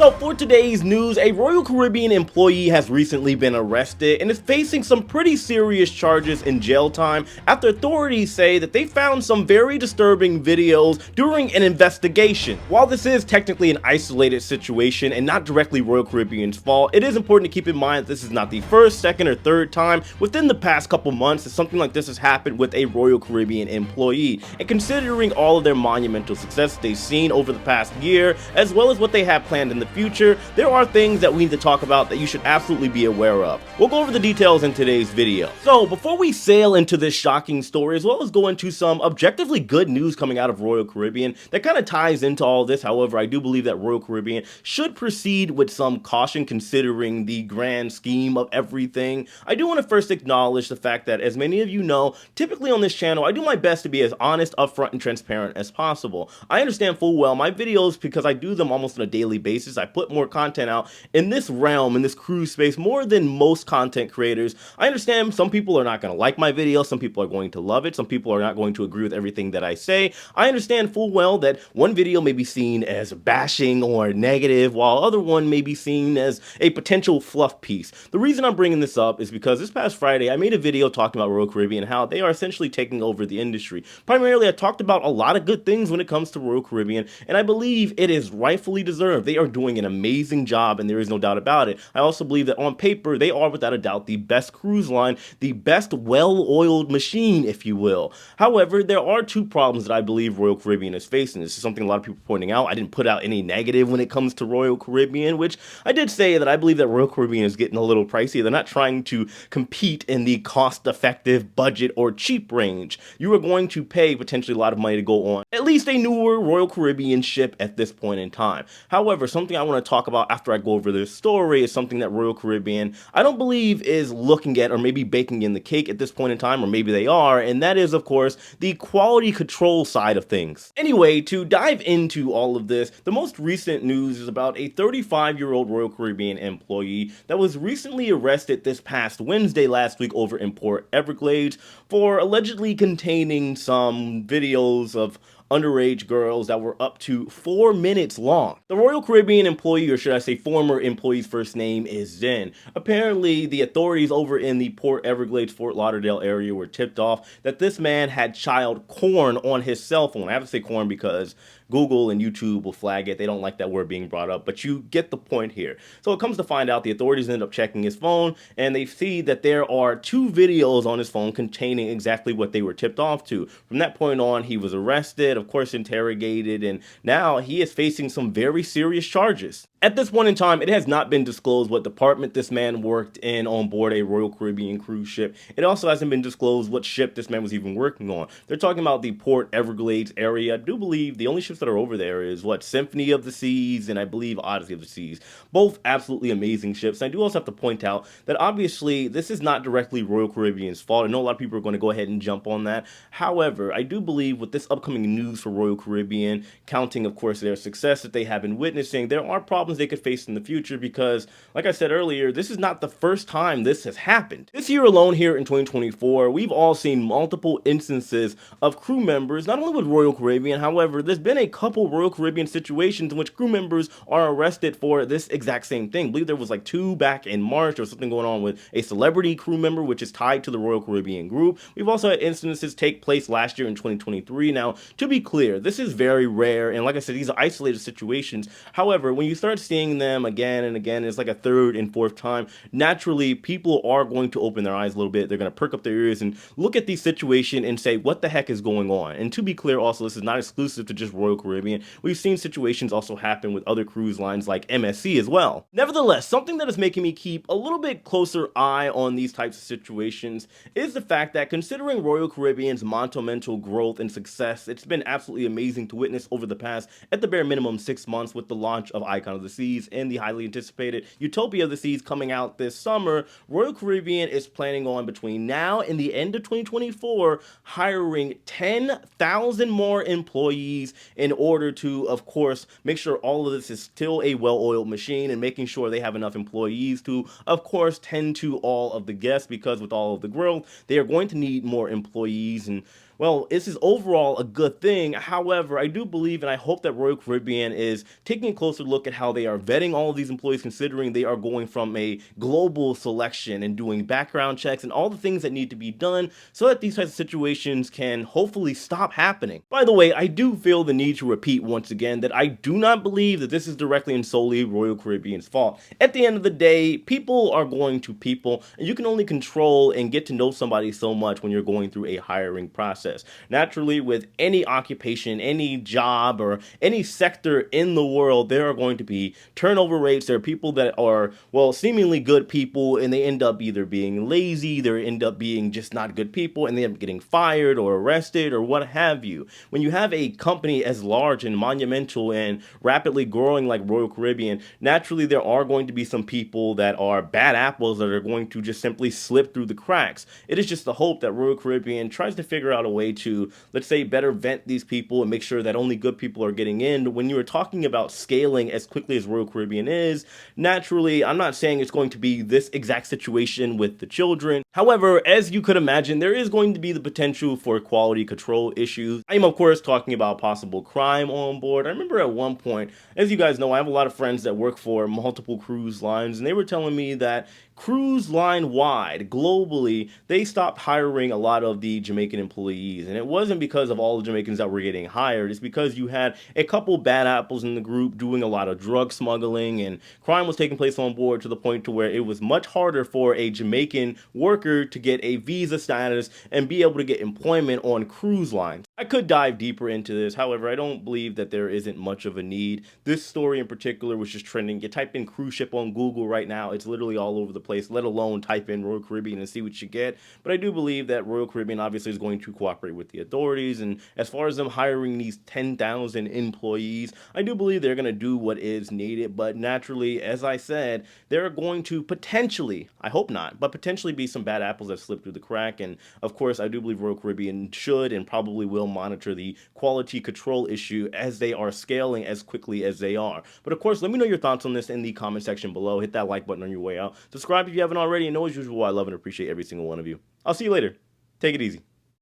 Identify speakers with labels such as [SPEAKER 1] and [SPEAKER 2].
[SPEAKER 1] So for today's news, a Royal Caribbean employee has recently been arrested and is facing some pretty serious charges in jail time after authorities say that they found some very disturbing videos during an investigation. While this is technically an isolated situation and not directly Royal Caribbean's fault, it is important to keep in mind that this is not the first, second, or third time within the past couple months that something like this has happened with a Royal Caribbean employee. And considering all of their monumental success they've seen over the past year, as well as what they have planned in the future, there are things that we need to talk about that you should absolutely be aware of. We'll go over the details in today's video. So before we sail into this shocking story, as well as go into some objectively good news coming out of Royal Caribbean that kind of ties into all this, however, I do believe that Royal Caribbean should proceed with some caution considering the grand scheme of everything. I do want to first acknowledge the fact that, as many of you know, typically on this channel, I do my best to be as honest, upfront, and transparent as possible. I understand full well my videos, because I do them almost on a daily basis, I put more content out in this realm, in this cruise space, more than most content creators. I understand some people are not going to like my video, some people are going to love it, some people are not going to agree with everything that I say. I understand full well that one video may be seen as bashing or negative, while other one may be seen as a potential fluff piece. The reason I'm bringing this up is because this past Friday, I made a video talking about Royal Caribbean, how they are essentially taking over the industry. Primarily, I talked about a lot of good things when it comes to Royal Caribbean, and I believe it is rightfully deserved. They are doing an amazing job, and there is no doubt about it. I also believe that on paper, they are without a doubt the best cruise line, the best well-oiled machine, if you will. However, there are two problems that I believe Royal Caribbean is facing. This is something a lot of people are pointing out. I didn't put out any negative when it comes to Royal Caribbean, which I did say that I believe that Royal Caribbean is getting a little pricey. They're not trying to compete in the cost-effective, budget, or cheap range. You are going to pay potentially a lot of money to go on at least a newer Royal Caribbean ship at this point in time. However, something I want to talk about after I go over this story is something that Royal Caribbean, I don't believe, is looking at or maybe baking in the cake at this point in time, or maybe they are, and that is, of course, the quality control side of things. Anyway, to dive into all of this, the most recent news is about a 35-year-old Royal Caribbean employee that was recently arrested this past Wednesday last week over in Port Everglades for allegedly containing some videos of underage girls that were up to 4 minutes long. The Royal Caribbean employee, or should I say former employee's first name is Zen. Apparently, the authorities over in the Port Everglades, Fort Lauderdale area were tipped off that this man had child porn on his cell phone. I have to say porn because Google and YouTube will flag it. They don't like that word being brought up, but you get the point here. So it comes to find out the authorities end up checking his phone, and they see that there are 2 videos on his phone containing exactly what they were tipped off to. From that point on, he was arrested, of course interrogated, and now he is facing some very serious charges. At this point in time, it has not been disclosed what department this man worked in on board a Royal Caribbean cruise ship. It also hasn't been disclosed what ship this man was even working on. They're talking about the Port Everglades area. I do believe the only ships that are over there is what, Symphony of the Seas and I believe Odyssey of the Seas. Both absolutely amazing ships. And I do also have to point out that obviously this is not directly Royal Caribbean's fault. I know a lot of people are going to go ahead and jump on that. However, I do believe with this upcoming news for Royal Caribbean, counting of course their success that they have been witnessing, there are problems they could face in the future because, like I said earlier, this is not the first time this has happened. This year alone here in 2024, we've all seen multiple instances of crew members, not only with Royal Caribbean, however, there's been a couple Royal Caribbean situations in which crew members are arrested for this exact same thing. I believe there was like 2 back in March, or something going on with a celebrity crew member which is tied to the Royal Caribbean group. We've also had instances take place last year in 2023. Now, to be clear, this is very rare, and like I said, these are isolated situations. However, when you start seeing them again and again, it's like a 3rd and 4th time, naturally people are going to open their eyes a little bit. They're going to perk up their ears and look at the situation and say, what the heck is going on? And to be clear also, this is not exclusive to just Royal Caribbean. We've seen situations also happen with other cruise lines like MSC as well. Nevertheless, something that is making me keep a little bit closer eye on these types of situations is the fact that, considering Royal Caribbean's monumental growth and success, it's been absolutely amazing to witness over the past, at the bare minimum, 6 months with the launch of Icon of the Seas and the highly anticipated Utopia of the Seas coming out this summer. Royal Caribbean is planning on, between now and the end of 2024, hiring 10,000 more employees in order to, of course, make sure all of this is still a well-oiled machine, and making sure they have enough employees to, of course, tend to all of the guests, because with all of the growth, they are going to need more employees. And Well, this is overall a good thing. However, I do believe and I hope that Royal Caribbean is taking a closer look at how they are vetting all of these employees, considering they are going from a global selection and doing background checks and all the things that need to be done so that these types of situations can hopefully stop happening. By the way, I do feel the need to repeat once again that I do not believe that this is directly and solely Royal Caribbean's fault. At the end of the day, people are going to people, and you can only control and get to know somebody so much when you're going through a hiring process. Naturally, with any occupation, any job, or any sector in the world, there are going to be turnover rates. There are people that are, well, seemingly good people, and they end up either being lazy, they end up being just not good people, and they end up getting fired or arrested or what have you. When you have a company as large and monumental and rapidly growing like Royal Caribbean, naturally there are going to be some people that are bad apples that are going to just simply slip through the cracks. It is just the hope that Royal Caribbean tries to figure out a way to, let's say, better vet these people and make sure that only good people are getting in. When you are talking about scaling as quickly as Royal Caribbean is, naturally, I'm not saying it's going to be this exact situation with the children. However, as you could imagine, there is going to be the potential for quality control issues. I am, of course, talking about possible crime on board. I remember at one point, as you guys know, I have a lot of friends that work for multiple cruise lines, and they were telling me that cruise line wide, globally, they stopped hiring a lot of the Jamaican employees. And it wasn't because of all the Jamaicans that were getting hired, it's because you had a couple bad apples in the group doing a lot of drug smuggling, and crime was taking place on board to the point to where it was much harder for a Jamaican worker to get a visa status and be able to get employment on cruise lines. I could dive deeper into this, however, I don't believe that there isn't much of a need. This story in particular was just trending. You type in cruise ship on Google right now, it's literally all over the place, let alone type in Royal Caribbean and see what you get. But I do believe that Royal Caribbean obviously is going to cooperate with the authorities, and as far as them hiring these 10,000 employees, I do believe they're going to do what is needed. But naturally, as I said, there are going to potentially, I hope not, but potentially be some bad apples that slip through the crack. And of course, I do believe Royal Caribbean should and probably will monitor the quality control issue as they are scaling as quickly as they are. But of course, let me know your thoughts on this in the comment section below. Hit that like button on your way out. Subscribe if you haven't already, and as usual, I love and appreciate every single one of you. I'll see you later. Take it easy.